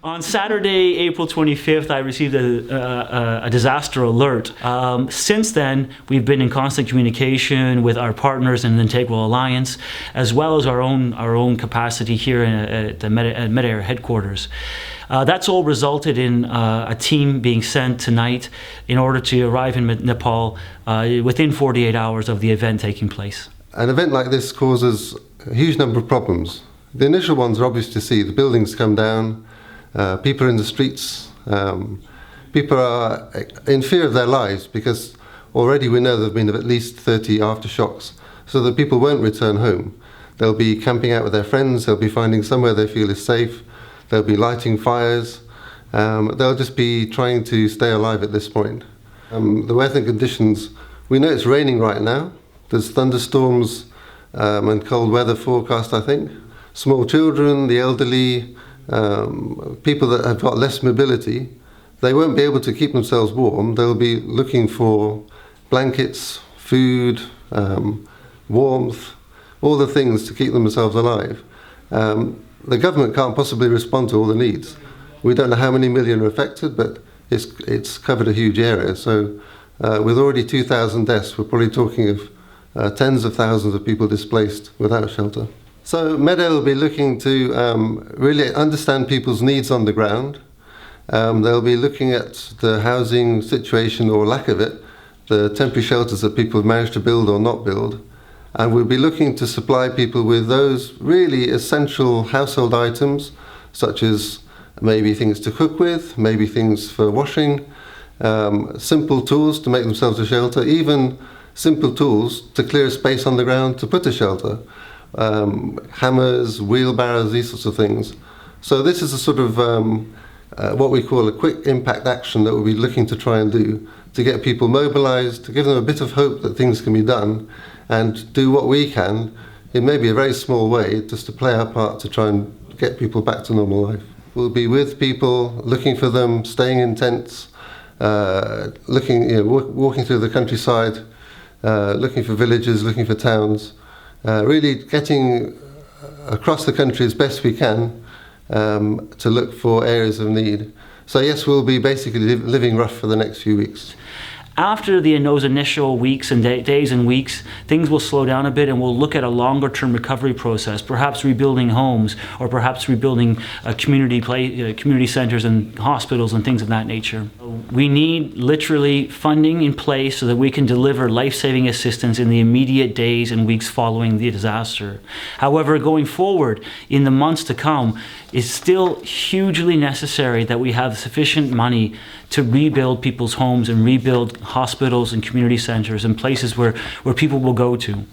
On Saturday, April 25th, I received a disaster alert. Since then, we've been in constant communication with our partners in the Integral Alliance, as well as our own capacity here at Medair headquarters. That's all resulted in a team being sent tonight in order to arrive in Nepal within 48 hours of the event taking place. An event like this causes a huge number of problems. The initial ones are obvious to see. The buildings come down, people are in the streets, people are in fear of their lives because already we know there have been at least 30 aftershocks, so that people won't return home. They'll be camping out with their friends, they'll be finding somewhere they feel is safe, they'll be lighting fires, they'll just be trying to stay alive at this point. The weather conditions, we know it's raining right now, there's thunderstorms and cold weather forecast, I think. Small children, the elderly, people that have got less mobility, they won't be able to keep themselves warm. They'll be looking for blankets, food, warmth, all the things to keep themselves alive. The government can't possibly respond to all the needs. We don't know how many million are affected, but it's covered a huge area. So with already 2,000 deaths, we're probably talking of tens of thousands of people displaced without shelter. So Medair will be looking to really understand people's needs on the ground. They'll be looking at the housing situation or lack of it, the temporary shelters that people have managed to build or not build. And we'll be looking to supply people with those really essential household items, such as maybe things to cook with, maybe things for washing, simple tools to make themselves a shelter, even simple tools to clear a space on the ground to put a shelter. Hammers, wheelbarrows, these sorts of things. So this is a sort of what we call a quick impact action that we'll be looking to try and do to get people mobilized, to give them a bit of hope that things can be done, and do what we can in maybe a very small way just to play our part to try and get people back to normal life. We'll be with people, looking for them, staying in tents, walking through the countryside, looking for villages, looking for towns, really getting across the country as best we can to look for areas of need. So yes, we'll be basically living rough for the next few weeks. After those initial weeks and days and weeks, things will slow down a bit and we'll look at a longer-term recovery process, perhaps rebuilding homes or perhaps rebuilding community centers and hospitals and things of that nature. We need literally funding in place so that we can deliver life-saving assistance in the immediate days and weeks following the disaster. However, going forward, in the months to come, it's still hugely necessary that we have sufficient money to rebuild people's homes and rebuild hospitals and community centers and places where people will go to.